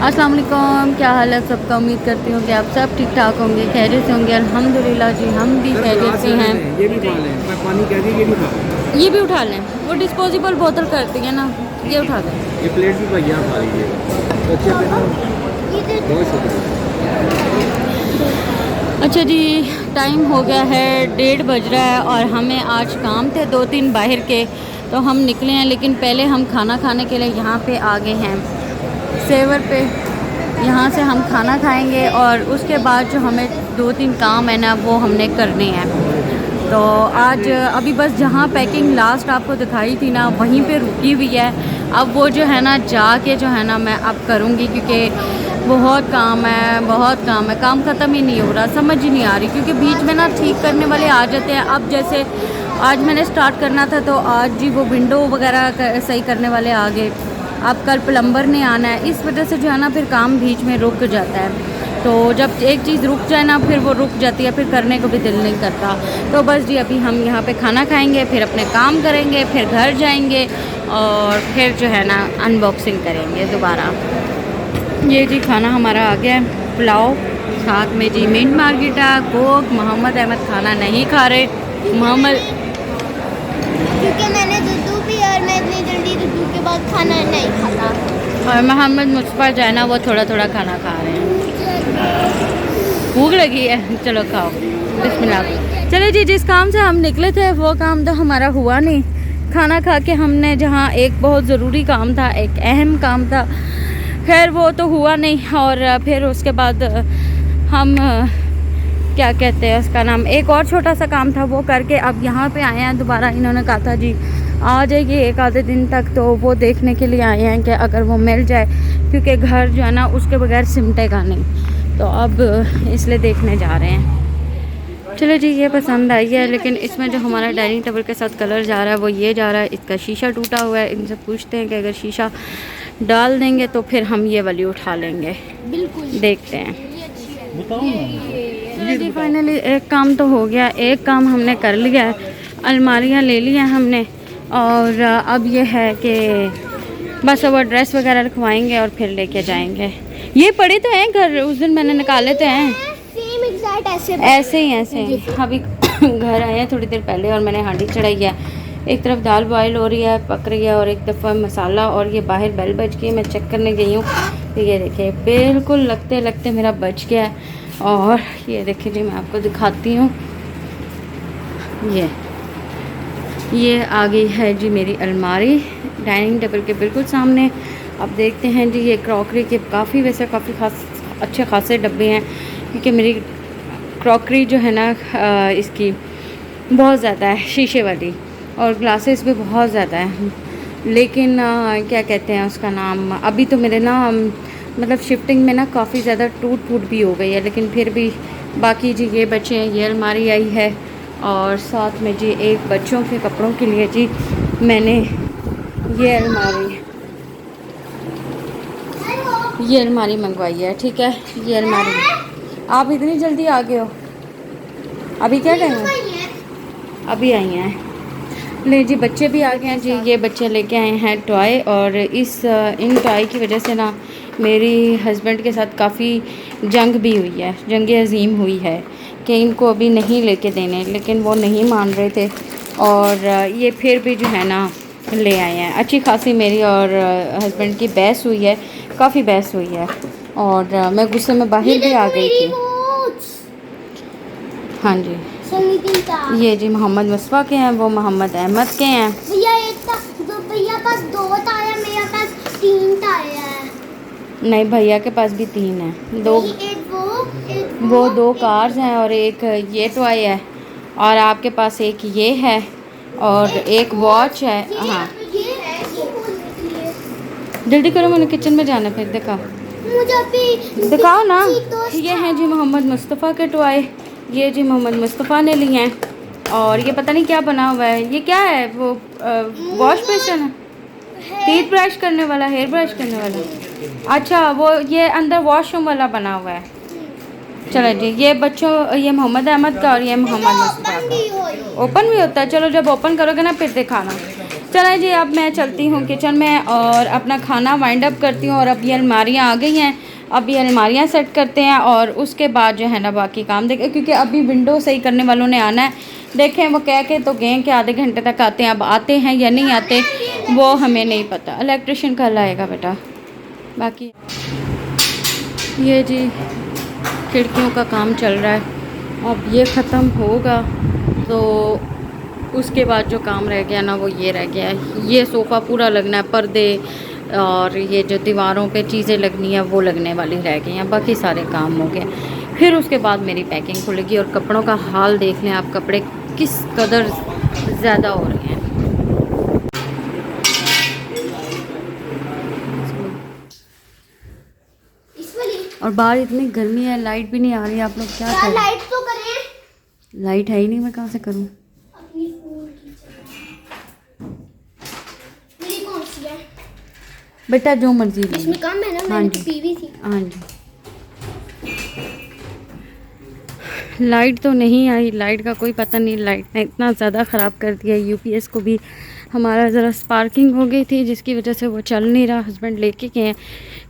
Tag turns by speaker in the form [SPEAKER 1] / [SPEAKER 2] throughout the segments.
[SPEAKER 1] अस्सलाम वालेकुम, क्या हाल है सबका। उम्मीद करती हूँ कि आप सब ठीक ठाक होंगे, खैरियत से होंगे। अल्हम्दुलिल्लाह जी, हम भी खैरियत से हैं।
[SPEAKER 2] ये भी खा लें, मैं पानी कह दी, ये भी खा लें।
[SPEAKER 1] ये भी उठा लें, वो डिस्पोजेबल बोतल करती है ना, ये उठा दें।
[SPEAKER 2] ये प्लेट भी भैया खा लीजिएगा। बच्चे पे ना बहुत शुक्रिया।
[SPEAKER 1] अच्छा जी, टाइम हो गया है, 1:30 बज रहा है और हमें आज काम थे 2-3 बाहर के, तो हम निकले हैं। लेकिन पहले हम खाना खाने के लिए यहाँ पे आ गए हैं, सेवर पे। यहाँ से हम खाना खाएंगे और उसके बाद जो हमें 2-3 काम है ना, वो हमने करने हैं। तो आज अभी बस जहाँ पैकिंग लास्ट आपको दिखाई थी ना, वहीं पे रुकी हुई है। अब वो जो है ना, जाके जो है ना मैं अब करूँगी, क्योंकि बहुत काम है, बहुत काम है। काम ख़त्म ही नहीं हो रहा, समझ ही नहीं आ रही, क्योंकि बीच में ना ठीक करने वाले आ जाते हैं। अब जैसे आज मैंने स्टार्ट करना था, तो आज जी वो विंडो वगैरह सही करने वाले आ गए। अब कल प्लम्बर ने आना है, इस वजह से जो है ना फिर काम बीच में रुक जाता है। तो जब एक चीज़ रुक जाए ना, फिर वो रुक जाती है, फिर करने को भी दिल नहीं करता। तो बस जी, अभी हम यहाँ पे खाना खाएंगे, फिर अपने काम करेंगे, फिर घर जाएंगे और फिर जो है ना अनबॉक्सिंग करेंगे दोबारा। ये जी खाना हमारा आ गया है, पुलाव, साथ में जी mint margarita, coke. Mohammad Ahmed खाना नहीं खा रहे। मोहम्मद,
[SPEAKER 3] क्योंकि मैंने दूध पी और मैं इतनी जल्दी दूध के बाद खाना नहीं खाता।
[SPEAKER 1] और मोहम्मद मुस्तफा जो है ना, वो थोड़ा थोड़ा खाना खा रहे हैं। भूख लगी है, चलो खाओ, बिस्मिल्लाह। चलो जी, जिस काम से हम निकले थे वो काम तो हमारा हुआ नहीं। खाना खा के हमने जहाँ, एक बहुत ज़रूरी काम था, एक अहम काम था, खैर वो तो हुआ नहीं। और फिर उसके बाद हम क्या कहते हैं उसका नाम, एक और छोटा सा काम था, वो करके अब यहाँ पे आए हैं दोबारा। इन्होंने कहा था जी आ जाएगी एक आधे दिन तक, तो वो देखने के लिए आए हैं कि अगर वो मिल जाए, क्योंकि घर जो है ना उसके बगैर सिमटेगा नहीं। तो अब इसलिए देखने जा रहे हैं। चलो जी, ये पसंद आई है, लेकिन इसमें जो हमारा डाइनिंग टेबल के साथ कलर जा रहा है वो ये जा रहा है, इसका शीशा टूटा हुआ है। इनसे पूछते हैं कि अगर शीशा डाल देंगे तो फिर हम ये वाली उठा लेंगे।
[SPEAKER 3] बिल्कुल
[SPEAKER 1] देखते हैं। जी फाइनली एक काम तो हो गया, एक काम हमने कर लिया है, अलमारियाँ ले ली हैं हमने। और अब ये है कि बस अब ड्रेस वगैरह रखवाएंगे और फिर लेके जाएंगे। ये पड़े तो हैं घर, उस दिन मैंने निकाले तो हैं,
[SPEAKER 3] सेम एग्जैक्ट
[SPEAKER 1] ऐसे ही। अभी घर आए हैं थोड़ी देर पहले और मैंने हांडी चढ़ाई है। एक तरफ दाल बॉयल हो रही है, पक रही है, और एक दफ़ा मसाला। और ये बाहर बेल बज गई, मैं चेक करने गई हूँ तो ये देखिए बिल्कुल लगते लगते मेरा बच गया है। और ये देखिए जी, मैं आपको दिखाती हूँ, ये आ गई है जी मेरी अलमारी डाइनिंग टेबल के बिल्कुल सामने। अब देखते हैं जी, ये क्रॉकरी के काफ़ी अच्छे खासे डब्बे हैं, क्योंकि मेरी क्रॉकरी जो है ना इसकी बहुत ज़्यादा है, शीशे वाली, और ग्लासेस भी बहुत ज़्यादा है। लेकिन क्या कहते हैं उसका नाम, अभी तो मेरे ना मतलब शिफ्टिंग में ना काफ़ी ज़्यादा टूट भी हो गई है, लेकिन फिर भी बाकी जी ये बच्चे हैं, ये अलमारी आई है। और साथ में जी एक बच्चों के कपड़ों के लिए जी मैंने ये अलमारी मंगवाई है। ठीक है, ये अलमारी। आप इतनी जल्दी आ गए हो, अभी क्या टाइम है? अभी आई हैं। ले जी, बच्चे भी आ गए हैं जी। ये बच्चे लेके आए हैं टॉय, और इन टॉय की वजह से ना मेरी हस्बैंड के साथ काफ़ी जंग भी हुई है, जंग अजीम हुई है कि इनको अभी नहीं लेके देने, लेकिन वो नहीं मान रहे थे। और ये फिर भी जो है ना ले आए हैं। अच्छी खासी मेरी और हस्बैंड की बहस हुई है, काफ़ी बहस हुई है, और मैं गुस्से में बाहर भी आ गई थी। हाँ जी, ये जी मोहम्मद मुस्तफा के हैं, वो मोहम्मद अहमद के हैं।
[SPEAKER 3] भैया पास 2 टायर, मेरे पास 3 टायर है।
[SPEAKER 1] नहीं, भैया के पास भी 3 है। वो 2 कार्स हैं और एक ये टॉय है, और आपके पास एक ये है और एक वॉच है। हाँ जल्दी करो, मैंने किचन में जाना, फिर दिखाओ ना। ये हैं जी मोहम्मद मुस्तफ़ा के टॉय, ये जी मोहम्मद मुस्तफ़ा ने लिए हैं। और ये पता नहीं क्या बना हुआ है, ये क्या है? वो वॉश बेसिन है, टीथ ब्रश करने वाला, हेयर ब्रश करने वाला। अच्छा, वो ये अंदर वॉशरूम वाला बना हुआ है। चलो जी, ये बच्चों, ये मोहम्मद अहमद का और ये मोहम्मद मुस्तफ़ा का। ओपन भी होता है? चलो जब ओपन करोगे ना फिर दिखाना। चला जी, अब मैं चलती हूँ किचन में और अपना खाना वाइंड अप करती हूँ। और अब ये अलमारियाँ आ गई हैं, अब ये अलमारियाँ सेट करते हैं और उसके बाद जो है ना बाकी काम देखें, क्योंकि अभी विंडो सही करने वालों ने आना है। देखें वो कह के तो गए कि आधे घंटे तक आते हैं, अब आते हैं या नहीं आते वो हमें नहीं पता। इलेक्ट्रिशियन कल आएगा बेटा। बाकी ये जी खिड़कियों का काम चल रहा है, अब ये ख़त्म होगा तो उसके बाद जो काम रह गया ना वो ये रह गया है। ये सोफ़ा पूरा लगना है, पर्दे और ये जो दीवारों पे चीज़ें लगनी है वो लगने वाली रह गई हैं। बाकी सारे काम हो गए, फिर उसके बाद मेरी पैकिंग खुलेगी। और कपड़ों का हाल देख लें आप, कपड़े किस कदर ज़्यादा हो रहे हैं। और बाहर इतनी गर्मी है, लाइट भी नहीं आ रही है। आप लोग क्या करें?
[SPEAKER 3] लाइट तो करें।
[SPEAKER 1] लाइट है ही नहीं, मैं कहाँ से करूँ?
[SPEAKER 3] मेरी कौन सी है
[SPEAKER 1] बेटा जो मर्जी ले।
[SPEAKER 3] इसमें कम है ना,
[SPEAKER 1] हाँ
[SPEAKER 3] मैंने
[SPEAKER 1] जी।
[SPEAKER 3] तो पीवी थी।
[SPEAKER 1] हाँ जी, लाइट तो नहीं आई, लाइट का कोई पता नहीं। लाइट ने इतना ज़्यादा ख़राब कर दिया। यूपीएस को भी हमारा ज़रा स्पार्किंग हो गई थी जिसकी वजह से वो चल नहीं रहा। हस्बैंड लेके गए हैं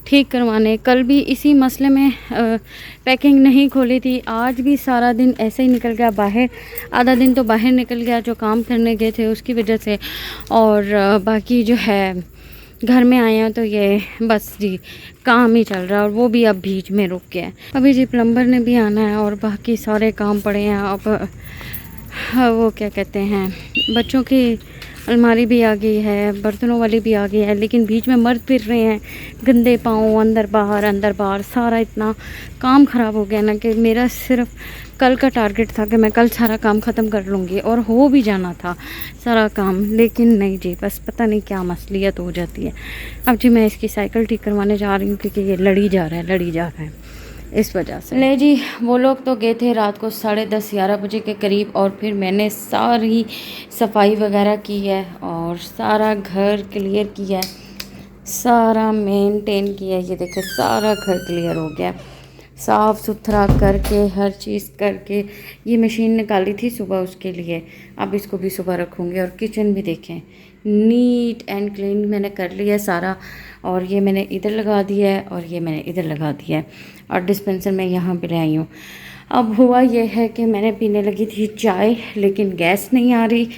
[SPEAKER 1] ठीक करवाने। कल भी इसी मसले में पैकिंग नहीं खोली थी। आज भी सारा दिन ऐसे ही निकल गया बाहर, आधा दिन तो बाहर निकल गया जो काम करने गए थे उसकी वजह से। और बाकी जो है घर में आए हैं तो ये बस जी काम ही चल रहा है, और वो भी अब बीच में रुक गया है। अभी जी प्लम्बर ने भी आना है और बाकी सारे काम पड़े हैं। अब वो क्या कहते हैं, बच्चों की अलमारी भी आ गई है, बर्तनों वाली भी आ गई है, लेकिन बीच में मर्द फिर रहे हैं गंदे पाँव, अंदर बाहर। सारा इतना काम ख़राब हो गया ना कि मेरा सिर्फ कल का टारगेट था कि मैं कल सारा काम ख़त्म कर लूँगी और हो भी जाना था सारा काम, लेकिन नहीं जी, बस पता नहीं क्या मसलियत हो जाती है। अब जी मैं इसकी साइकिल ठीक करवाने जा रही हूँ क्योंकि ये लड़ी जा रहा है इस वजह से। ले जी, वो लोग तो गए थे रात को 10:30-11 बजे के करीब, और फिर मैंने सारी सफाई वगैरह की है और सारा घर क्लियर किया है, सारा मेंटेन किया है। ये देखें सारा घर क्लियर हो गया, साफ़ सुथरा करके हर चीज़ करके। ये मशीन निकाली थी सुबह उसके लिए, अब इसको भी सुबह रखूँगी। और किचन भी देखें नीट एंड क्लीन मैंने कर लिया है सारा। और ये मैंने इधर लगा दिया है और ये मैंने इधर लगा दिया है, और डिस्पेंसर मैं यहाँ पे ले आई हूँ। अब हुआ ये है कि मैंने पीने लगी थी चाय, लेकिन गैस नहीं आ रही,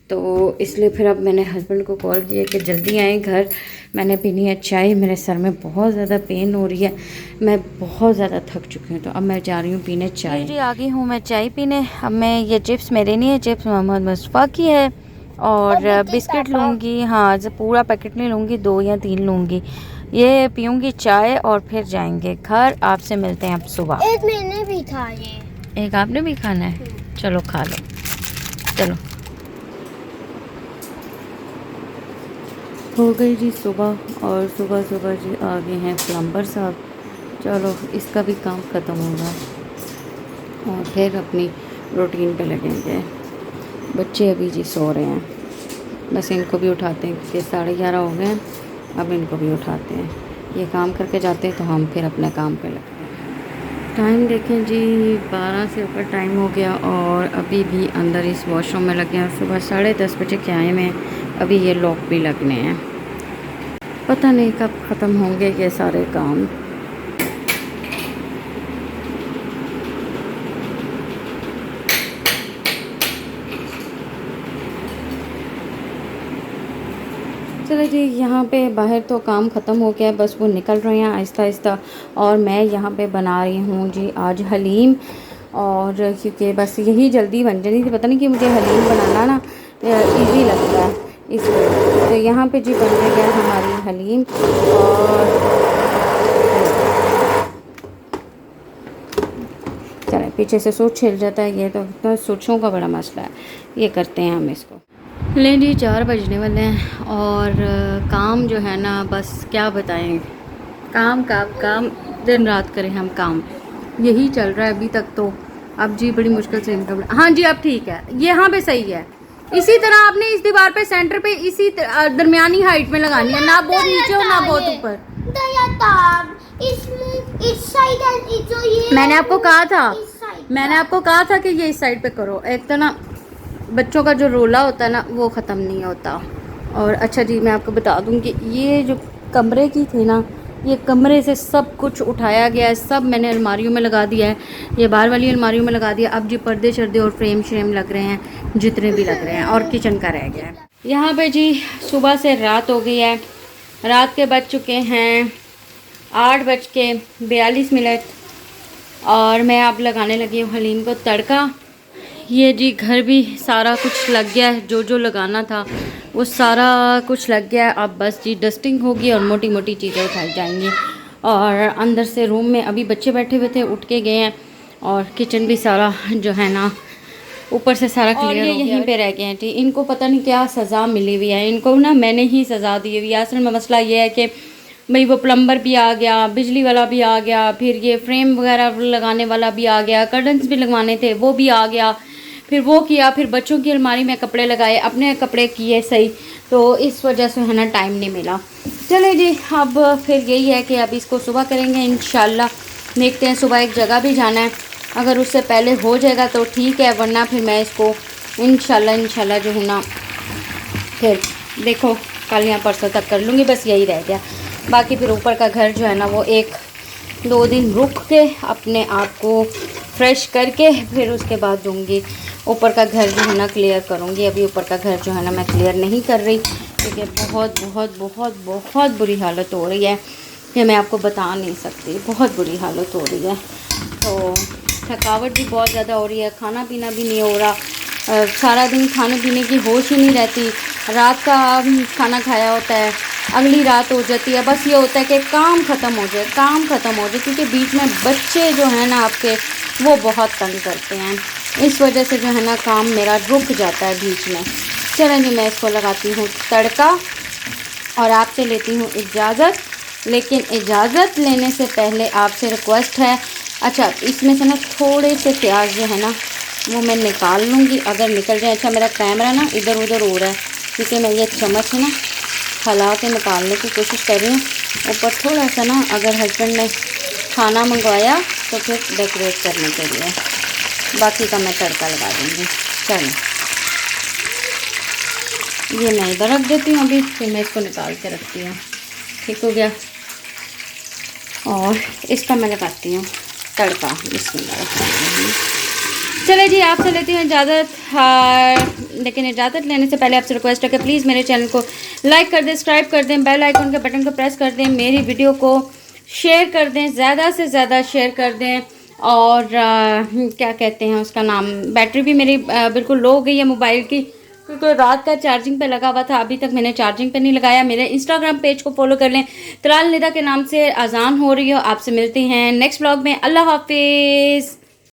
[SPEAKER 1] तो इसलिए फिर अब मैंने हस्बैंड को कॉल किया कि जल्दी आएँ घर, मैंने पीनी है चाय। मेरे सर में बहुत ज़्यादा पेन हो रही है, मैं बहुत ज़्यादा थक चुकी हूँ, तो अब मैं जा रही हूँ पीने चाय। जी आ गई हूँ मैं चाय पीने। अब मैं ये चिप्स मेरे नहीं है, चिप्स मोहम्मद मुस्तफ़ा की है, और बिस्किट लूँगी। हाँ, जब पूरा पैकेट नहीं लूँगी, 2 या 3 लूँगी। ये पीऊँगी चाय और फिर जाएंगे घर। आपसे मिलते हैं अब सुबह।
[SPEAKER 3] एक मैंने भी खा ये।
[SPEAKER 1] एक आपने भी खाना है? चलो खा लो, चलो। हो गई जी सुबह, और सुबह जी आ गए हैं प्लम्बर साहब। चलो इसका भी काम ख़त्म होगा और फिर अपनी रूटीन पे लगेंगे। बच्चे अभी जी सो रहे हैं, बस इनको भी उठाते हैं क्योंकि 11:30 हो गए हैं। अब इनको भी उठाते हैं, ये काम करके जाते हैं तो हम फिर अपने काम पे लगते हैं। टाइम देखें जी 12 से ऊपर टाइम हो गया, और अभी भी अंदर इस वॉशरूम में लगे हैं। सुबह 10:30 बजे के आए हैं, अभी ये लॉक भी लगने हैं। पता नहीं कब ख़त्म होंगे ये सारे काम। चलो जी, यहाँ पे बाहर तो काम ख़त्म हो गया है, बस वो निकल रहे हैं आहिस्ता आहिस्ता। और मैं यहाँ पे बना रही हूँ जी आज हलीम, और क्योंकि बस यही जल्दी बन जानी थी। पता नहीं कि मुझे हलीम बनाना ना इजी लगता है इसलिए। तो यहाँ पे जी बनने गया हमारी हलीम, और चले पीछे से सूट छिल जाता है, ये तो सूटों का बड़ा मसला है। ये करते हैं हम इसको। लें जी 4 बजने वाले हैं, और काम जो है ना बस क्या बताएं, काम दिन रात करें हम काम, यही चल रहा है अभी तक तो। अब जी बड़ी मुश्किल से इनकम। हाँ जी अब ठीक है, यहाँ पे सही है। इसी तरह आपने इस दीवार पे सेंटर पे इसी दरमियानी हाइट में लगानी है, ना बहुत नीचे और ना बहुत ऊपर। मैंने आपको कहा था कि ये इस साइड पे करो। एक तो ना बच्चों का जो रोला होता है ना वो ख़त्म नहीं होता, और अच्छा जी, मैं आपको बता दूं कि ये जो कमरे की थी ना, ये कमरे से सब कुछ उठाया गया है, सब मैंने अलमारियों में लगा दिया है, ये बाहर वाली अलमारियों में लगा दिया। अब जी पर्दे शर्दे और फ्रेम श्रेम लग रहे हैं जितने भी लग रहे हैं, और किचन का रह गया है। यहाँ पे जी सुबह से रात हो गई है, रात के बज चुके हैं 8:42, और मैं अब लगाने लगी हूँ हलीम को तड़का। ये जी घर भी सारा कुछ लग गया है, जो जो लगाना था वो सारा कुछ लग गया है। अब बस जी डस्टिंग होगी और मोटी मोटी चीज़ें उठाई जाएंगी। और अंदर से रूम में अभी बच्चे बैठे हुए थे, उठ के गए हैं, और किचन भी सारा जो है ना ऊपर से सारा क्लियर हो गया। यहीं पे रह गए हैं जी, इनको पता नहीं क्या सज़ा मिली हुई है, इनको ना मैंने ही सज़ा दी हुई है। असल में मसला ये है कि भाई वो प्लम्बर भी आ गया, बिजली वाला भी आ गया, फिर ये फ्रेम वगैरह लगाने वाला भी आ गया, कर्टन्स भी लगवाने थे वो भी आ गया, फिर वो किया, फिर बच्चों की अलमारी में कपड़े लगाए, अपने कपड़े किए सही, तो इस वजह से है ना टाइम नहीं मिला। चले जी, अब फिर यही है कि अब इसको सुबह करेंगे इंशाल्लाह। देखते हैं, सुबह एक जगह भी जाना है, अगर उससे पहले हो जाएगा तो ठीक है, वरना फिर मैं इसको इंशाल्लाह जो है ना फिर देखो कल या परसों तक कर लूँगी, बस यही रह गया। बाकी फिर ऊपर का घर जो है ना वो 1-2 दिन रुक के अपने आप को फ्रेश करके फिर उसके बाद दूँगी। ऊपर का घर जो है ना क्लियर करूँगी। अभी ऊपर का घर जो है ना मैं क्लियर नहीं कर रही, क्योंकि बहुत बहुत बहुत बहुत बुरी हालत हो रही है कि मैं आपको बता नहीं सकती, बहुत बुरी हालत हो रही है। तो थकावट भी बहुत ज़्यादा हो रही है, खाना पीना भी नहीं हो रहा, सारा दिन खाने पीने की होश ही नहीं रहती। रात का खाना खाया होता है, अगली रात हो जाती है, बस ये होता है कि काम ख़त्म हो जाए, काम ख़त्म हो जाए, क्योंकि बीच में बच्चे जो हैं ना आपके वो बहुत तंग करते हैं, इस वजह से जो है ना काम मेरा रुक जाता है बीच में। चलें जी, मैं इसको लगाती हूँ तड़का और आपसे लेती हूँ इजाज़त। लेकिन इजाज़त लेने से पहले आपसे रिक्वेस्ट है, अच्छा इसमें से ना थोड़े से प्याज जो है ना वो मैं निकाल लूँगी, अगर निकल जाए। अच्छा मेरा कैमरा ना इधर उधर हो रहा है, क्योंकि मैं ये चम्मच से ना हला के निकालने की कोशिश कर रही हूँ। ऊपर थोड़ा सा ना अगर हस्बैंड ने खाना मंगवाया तो फिर डेकोरेट करने के लिए, बाकी का मैं तड़का लगा दूँगी। चलो ये मैं इधर रख देती हूँ अभी, फिर मैं इसको निकाल के रखती हूँ। ठीक हो गया, और इसका मैं लगाती हूँ तड़का। चले जी, आपसे लेती हूँ इजाज़त। लेकिन इजाज़त लेने से पहले आपसे रिक्वेस्ट है कि प्लीज़ मेरे चैनल को लाइक कर दें, सब्सक्राइब कर दें, बेल आइकन के बटन को प्रेस कर दें, मेरी वीडियो को शेयर कर दें, ज़्यादा से ज़्यादा शेयर कर दें। और क्या कहते हैं उसका नाम, बैटरी भी मेरी बिल्कुल लो हो गई है मोबाइल की, क्योंकि रात का चार्जिंग पे लगा हुआ था, अभी तक मैंने चार्जिंग पे नहीं लगाया। मेरे इंस्टाग्राम पेज को फॉलो कर लें, तलाल निदा के नाम से अजान हो रही हो। आपसे मिलते हैं नेक्स्ट ब्लॉग में। अल्लाह हाफिज़।